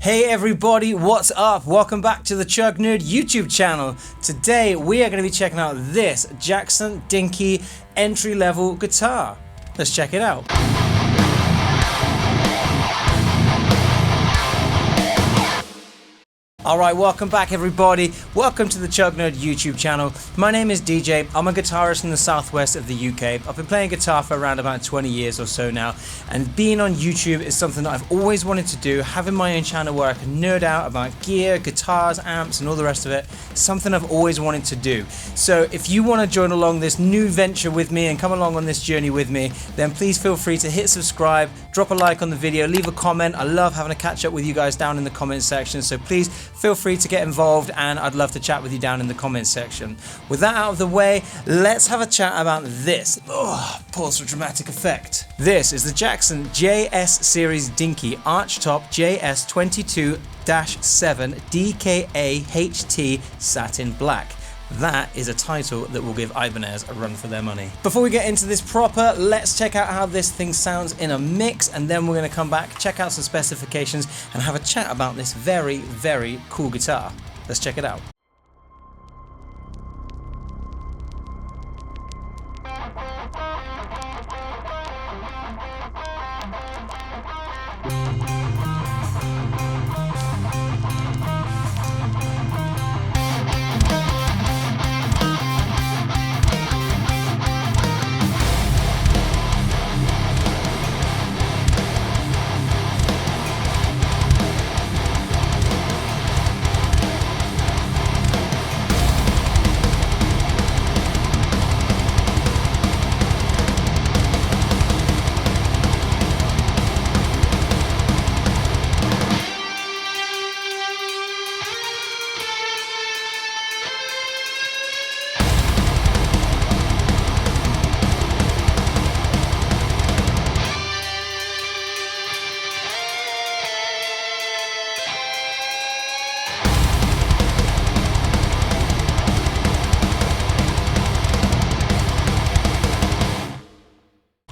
Hey everybody, what's up? Welcome back to the Chug Nerd YouTube channel. Today we are going to be checking out this Jackson Dinky entry-level guitar. Let's check it out. Alright, welcome back everybody. Welcome to the Chug Nerd YouTube channel. My name is DJ. I'm a guitarist in the southwest of the UK. I've been playing guitar for around about 20 years or so now, and being on YouTube is something that I've always wanted to do. Having my own channel where I can nerd out about gear, guitars, amps and all the rest of it, something I've always wanted to do. So if you want to join along this new venture with me and come along on this journey with me, then please feel free to hit subscribe, drop a like on the video, leave a comment. I love having a catch up with you guys down in the comment section, so please feel free to get involved and I'd love to chat with you down in the comments section. With that out of the way, let's have a chat about this. Pause for dramatic effect. This is the Jackson JS Series Dinky Archtop JS22-7 DKA HT Satin Black. That is a title that will give Ibanez a run for their money. Before we get into this proper, let's check out how this thing sounds in a mix, and then we're going to come back, check out some specifications, and have a chat about this very, very cool guitar. Let's check it out.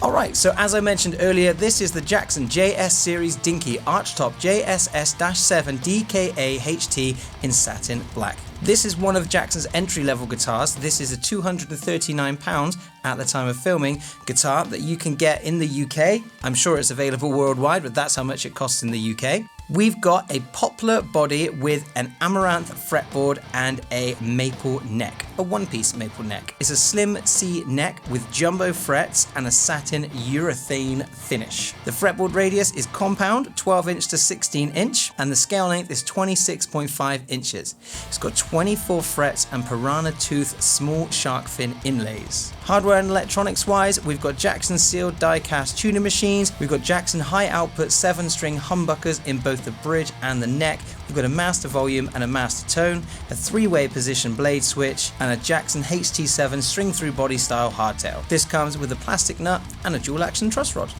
Alright, so as I mentioned earlier, this is the Jackson JS Series Dinky Archtop JSS-7 DKA HT in satin black. This is one of Jackson's entry-level guitars. This is a £239 at the time of filming guitar that you can get in the UK. I'm sure it's available worldwide, but that's how much it costs in the UK. We've got a poplar body with an amaranth fretboard and a maple neck, a one-piece maple neck. It's a slim C neck with jumbo frets and a satin urethane finish. The fretboard radius is compound, 12 inch to 16 inch, and the scale length is 26.5 inches. It's got 24 frets and piranha tooth small shark fin inlays. Hardware and electronics wise, we've got Jackson sealed die-cast tuning machines, we've got Jackson high output 7-string humbuckers in both the bridge and the neck, we've got a master volume and a master tone, a 3-way position blade switch, and a Jackson HT7 string through body style hardtail. This comes with a plastic nut and a dual action truss rod.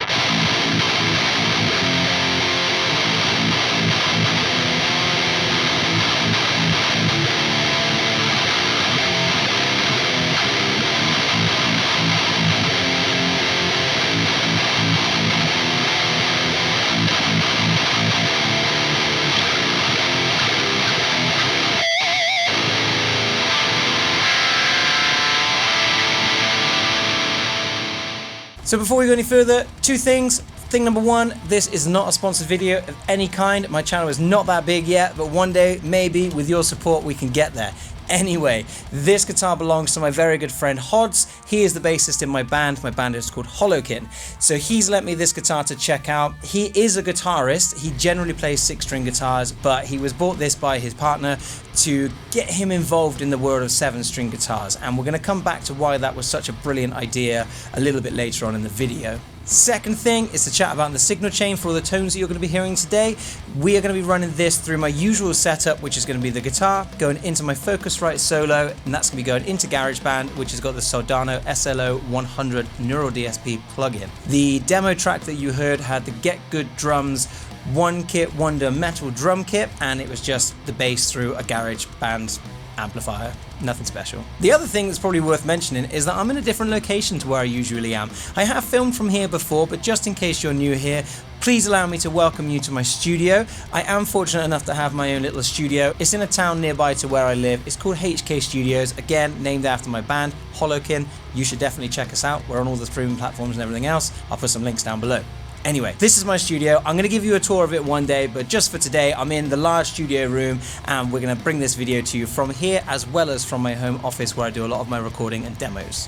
So before we go any further, two things. Thing number one, this is not a sponsored video of any kind. My channel is not that big yet, but one day, maybe, with your support, we can get there. Anyway, this guitar belongs to my very good friend Hodds. He is the bassist in my band. My band is called HollowKin. So he's lent me this guitar to check out. He is a guitarist. He generally plays 6-string guitars, but he was bought this by his partner to get him involved in the world of 7-string guitars. And we're going to come back to why that was such a brilliant idea a little bit later on in the video. Second thing is to chat about the signal chain for all the tones that you're going to be hearing today. We are going to be running this through my usual setup, which is going to be the guitar going into my Focusrite Solo, and that's going to be going into GarageBand, which has got the Soldano SLO 100 Neural DSP plugin. The demo track that you heard had the Get Good Drums One Kit Wonder metal drum kit, and it was just the bass through a GarageBand amplifier, nothing special. The other thing that's probably worth mentioning is that I'm in a different location to where I usually am. I have filmed from here before, but just in case you're new here, please allow me to welcome you to my studio. I am fortunate enough to have my own little studio. It's in a town nearby to where I live. It's called HK Studios, again named after my band, HollowKin. You should definitely check us out. We're on all the streaming platforms and everything else. I'll put some links down below. Anyway, this is my studio. I'm going to give you a tour of it one day, but just for today, I'm in the large studio room and we're going to bring this video to you from here as well as from my home office where I do a lot of my recording and demos.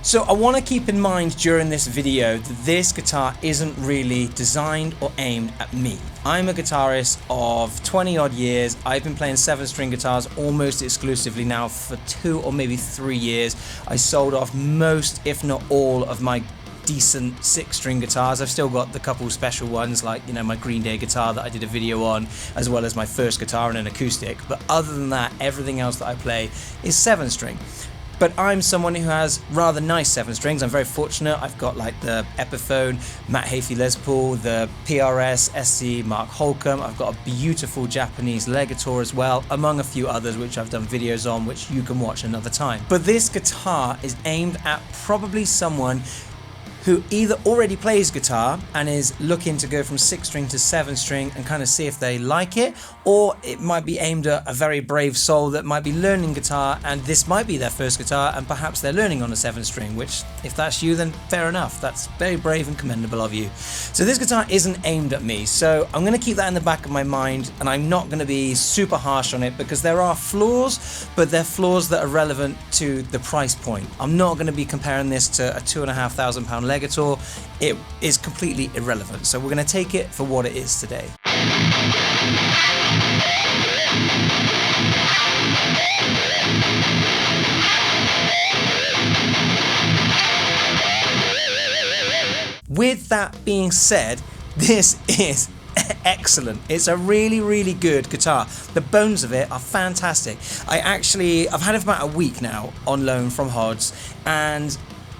So I want to keep in mind during this video that this guitar isn't really designed or aimed at me. I'm a guitarist of 20 odd years. I've been playing 7-string guitars almost exclusively now for 2 or maybe 3 years. I sold off most, if not all, of my decent 6-string guitars. I've still got the couple special ones like, you know, my Green Day guitar that I did a video on, as well as my first guitar and an acoustic. But other than that, everything else that I play is 7-string. But I'm someone who has rather nice 7-strings. I'm very fortunate. I've got like the Epiphone, Matt Hafey Les Paul, the PRS SC Mark Holcomb. I've got a beautiful Japanese Legator as well, among a few others which I've done videos on, which you can watch another time. But this guitar is aimed at probably someone who either already plays guitar and is looking to go from 6-string to 7-string and kind of see if they like it, or it might be aimed at a very brave soul that might be learning guitar and this might be their first guitar and perhaps they're learning on a 7-string, which if that's you then fair enough, that's very brave and commendable of you. So this guitar isn't aimed at me, so I'm going to keep that in the back of my mind and I'm not going to be super harsh on it because there are flaws, but they're flaws that are relevant to the price point. I'm not going to be comparing this to a £2,500 Legator. It is completely irrelevant, so we're going to take it for what it is today. With that being said, this is excellent. It's a really good guitar. The bones of it are fantastic. I've had it for about a week now on loan from Hodds and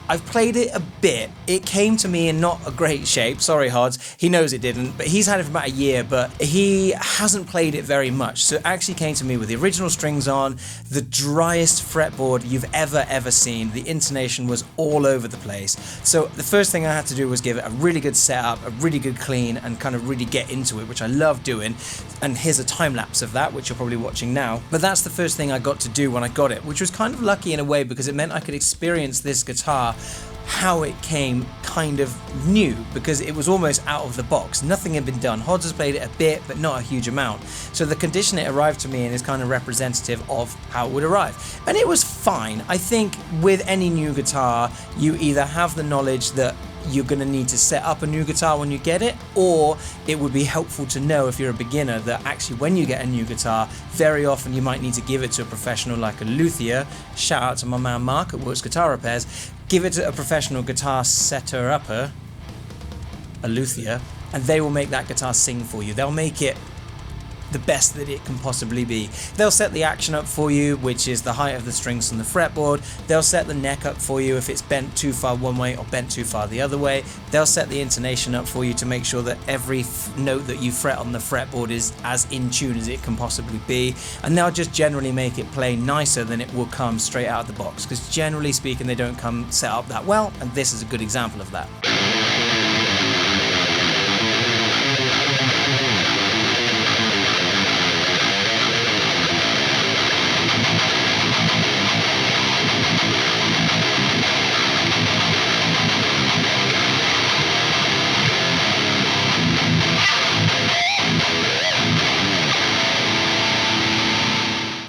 I've played it a bit. It came to me in not a great shape. Sorry, Hodds. He knows it didn't, but he's had it for about a year, but he hasn't played it very much. So it actually came to me with the original strings on, the driest fretboard you've ever seen. The intonation was all over the place. So the first thing I had to do was give it a really good setup, a really good clean, and kind of really get into it, which I love doing. And here's a time lapse of that, which you're probably watching now. But that's the first thing I got to do when I got it, which was kind of lucky in a way because it meant I could experience this guitar how it came kind of new, because it was almost out of the box. Nothing had been done. Hodds has played it a bit, but not a huge amount. So the condition it arrived to me in is kind of representative of how it would arrive. And it was fine. I think with any new guitar, you either have the knowledge that you're going to need to set up a new guitar when you get it, or it would be helpful to know if you're a beginner that actually when you get a new guitar, very often you might need to give it to a professional like a luthier. Shout out to my man Mark at Works Guitar Repairs. Give it to a professional guitar setter-upper, a luthier, and they will make that guitar sing for you. They'll make it the best that it can possibly be. They'll set the action up for you, which is the height of the strings on the fretboard. They'll set the neck up for you if it's bent too far one way or bent too far the other way. They'll set the intonation up for you to make sure that every note that you fret on the fretboard is as in tune as it can possibly be, and they'll just generally make it play nicer than it will come straight out of the box, because generally speaking they don't come set up that well, and this is a good example of that.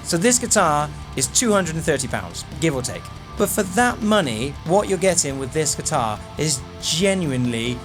So this guitar is £230, give or take. But for that money, what you're getting with this guitar is genuinely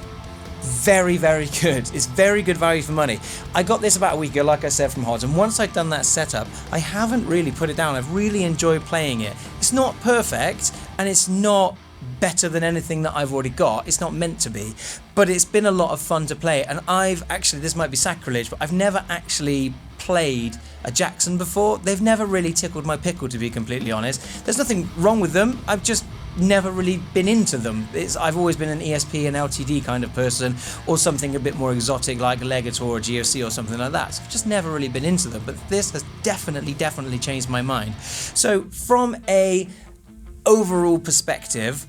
very good. It's very good value for money. I got this about a week ago, like I said, from Hodds, and once I'd done that setup, I haven't really put it down. I've really enjoyed playing it. It's not perfect, and it's not better than anything that I've already got. It's not meant to be, but it's been a lot of fun to play. And I've actually, this might be sacrilege, but I've never actually played a Jackson before. They've never really tickled my pickle, to be completely honest. There's nothing wrong with them. I've just never really been into them. I've always been an ESP and LTD kind of person, or something a bit more exotic like a Legator or a GOC or something like that. So I've just never really been into them, but this has definitely changed my mind. So from a overall perspective,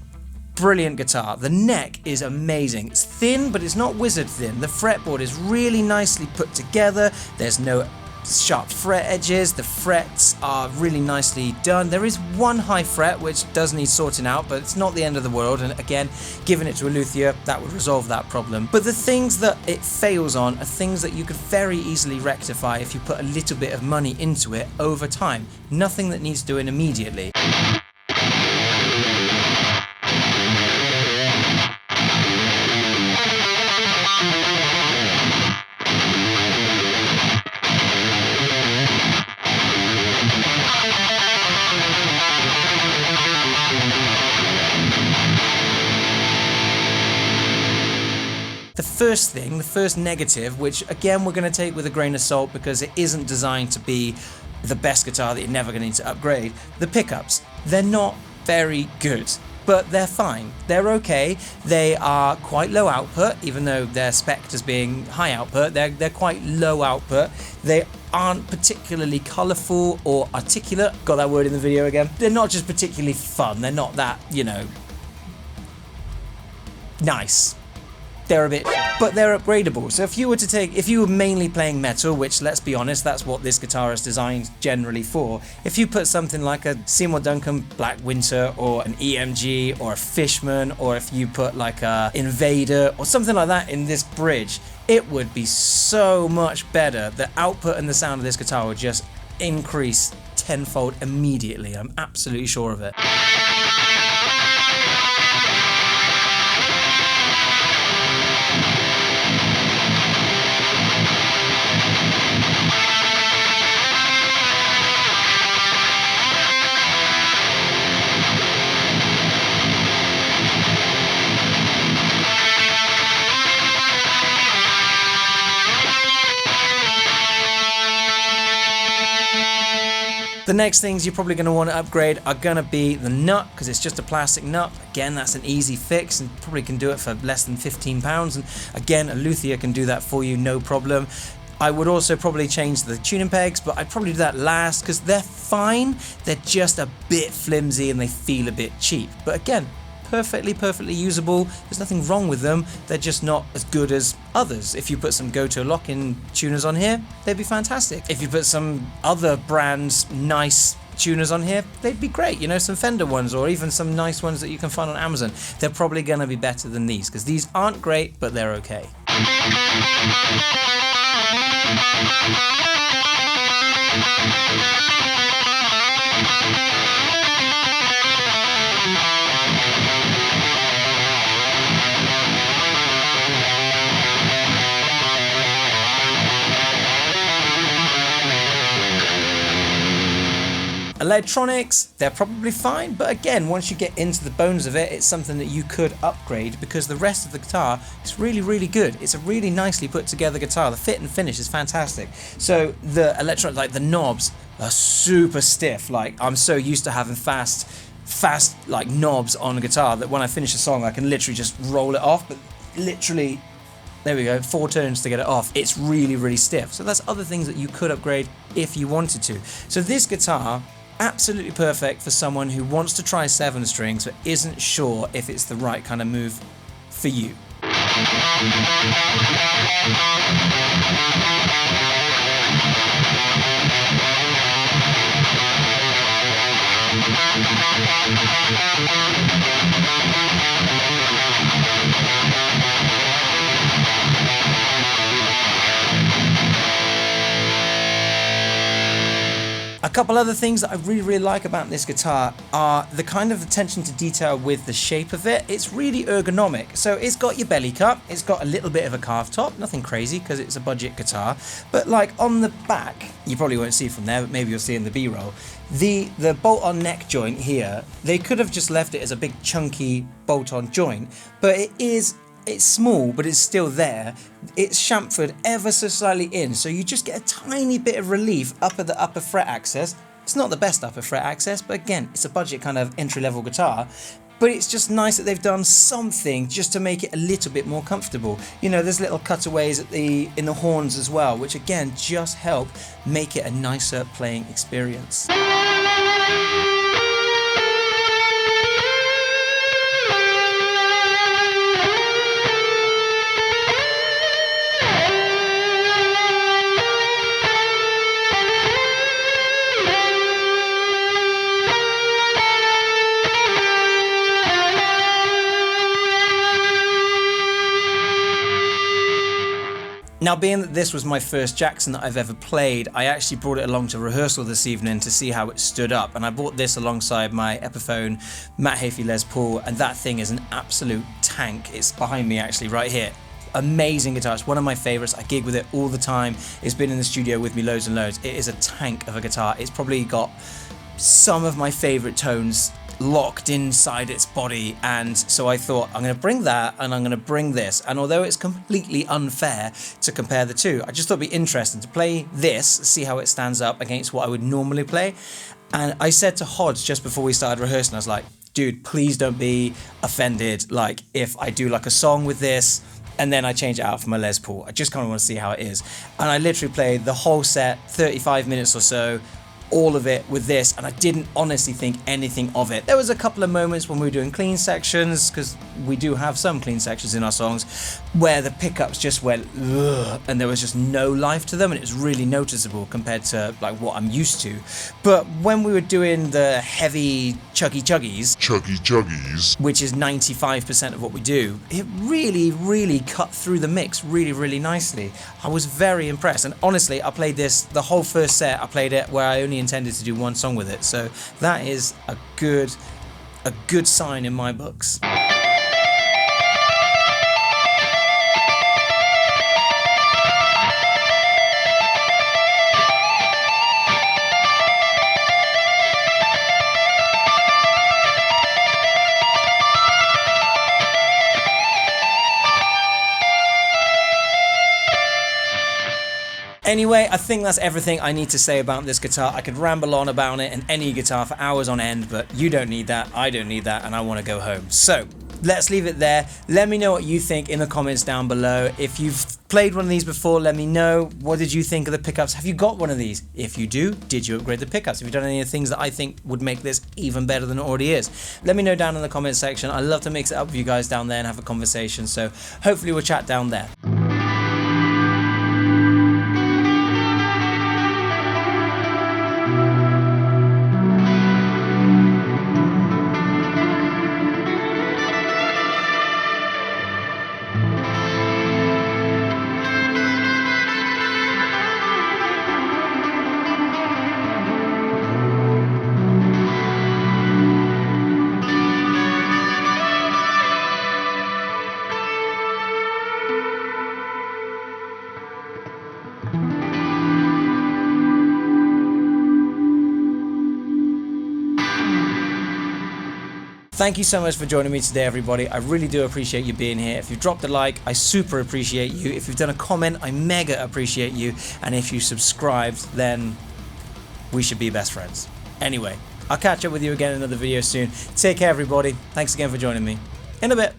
brilliant guitar. The neck is amazing. It's thin, but it's not wizard thin. The fretboard is really nicely put together. There's no sharp fret edges. The frets are really nicely done. There is one high fret which does need sorting out, but it's not the end of the world, and again, giving it to a luthier, that would resolve that problem. But the things that it fails on are things that you could very easily rectify if you put a little bit of money into it over time. Nothing that needs doing immediately. The first negative, which again we're going to take with a grain of salt because it isn't designed to be the best guitar that you're never going to need to upgrade. The pickups, they're not very good, but they're fine. They're okay. They are quite low output, even though they're spec'd as being high output. They're quite low output. They aren't particularly colourful or articulate. Got that word in the video again. They're not just particularly fun. They're not that, you know, nice. They're a bit, but they're upgradable. So if you were mainly playing metal, which let's be honest, that's what this guitar is designed generally for. If you put something like a Seymour Duncan Black Winter or an EMG or a Fishman, or if you put like a Invader or something like that in this bridge, it would be so much better. The output and the sound of this guitar would just increase tenfold immediately. I'm absolutely sure of it. The next things you're probably going to want to upgrade are going to be the nut, because it's just a plastic nut. Again, that's an easy fix and probably can do it for less than £15. And again, a luthier can do that for you, no problem. I would also probably change the tuning pegs, but I'd probably do that last because they're fine. They're just a bit flimsy and they feel a bit cheap. But again, perfectly usable. There's nothing wrong with them. They're just not as good as others. If you put some Go-To lock-in tuners on here, they'd be fantastic. If you put some other brands' nice tuners on here, they'd be great. You know, some Fender ones or even some nice ones that you can find on Amazon. They're probably going to be better than these because these aren't great, but they're okay. Electronics, they're probably fine, but again, once you get into the bones of it, it's something that you could upgrade because the rest of the guitar is really good. It's a really nicely put together guitar. The fit and finish is fantastic. So the electronic, like the knobs, are super stiff. Like I'm so used to having fast like knobs on a guitar that when I finish a song, I can literally just roll it off. But literally, there we go, 4 turns to get it off. It's really stiff. So that's other things that you could upgrade if you wanted to. So this guitar, absolutely perfect for someone who wants to try 7 strings but isn't sure if it's the right kind of move for you. A A couple other things that I really like about this guitar are the kind of attention to detail with the shape of it. It's really ergonomic. So it's got your belly cut, it's got a little bit of a carved top, nothing crazy because it's a budget guitar, but like on the back, you probably won't see from there, but maybe you'll see in the B-roll, the bolt-on neck joint here, they could have just left it as a big chunky bolt-on joint, but it's small, but it's still there. It's chamfered ever so slightly in, so you just get a tiny bit of relief up at the upper fret access. It's not the best upper fret access, but again, it's a budget kind of entry-level guitar. But it's just nice that they've done something just to make it a little bit more comfortable. You know, there's little cutaways in the horns as well, which again just help make it a nicer playing experience. Now, being that this was my first Jackson that I've ever played, I actually brought it along to rehearsal this evening to see how it stood up, and I bought this alongside my Epiphone Matt Heafy Les Paul, and that thing is an absolute tank. It's behind me actually, right here. Amazing guitar, it's one of my favourites. I gig with it all the time. It's been in the studio with me loads and loads. It is a tank of a guitar. It's probably got some of my favourite tones locked inside its body, and so I thought I'm going to bring that and I'm going to bring this, and although it's completely unfair to compare the two, I just thought it'd be interesting to play this, see how it stands up against what I would normally play. And I said to Hodge just before we started rehearsing, I was like, dude, please don't be offended like if I do like a song with this and then I change it out for my Les Paul. I just kind of want to see how it is. And I literally played the whole set, 35 minutes or so, all of it with this, and I didn't honestly think anything of it. There was a couple of moments when we were doing clean sections, because we do have some clean sections in our songs, where the pickups just went ugh, and there was just no life to them, and it was really noticeable compared to like what I'm used to. But when we were doing the heavy chuggy chuggies, which is 95% of what we do, it really cut through the mix really nicely. I was very impressed, and honestly, I played this the whole first set. I played it where I only intended to do one song with it, so that is a good sign in my books. Anyway, I think that's everything I need to say about this guitar. I could ramble on about it and any guitar for hours on end, but you don't need that, I don't need that, and I want to go home. So, let's leave it there. Let me know what you think in the comments down below. If you've played one of these before, let me know. What did you think of the pickups? Have you got one of these? If you do, did you upgrade the pickups? Have you done any of the things that I think would make this even better than it already is? Let me know down in the comments section. I love to mix it up with you guys down there and have a conversation, so hopefully we'll chat down there. Thank you so much for joining me today, everybody. I really do appreciate you being here. If you've dropped a like, I super appreciate you. If you've done a comment, I mega appreciate you. And if you subscribed, then we should be best friends. Anyway, I'll catch up with you again in another video soon. Take care, everybody. Thanks again for joining me. In a bit.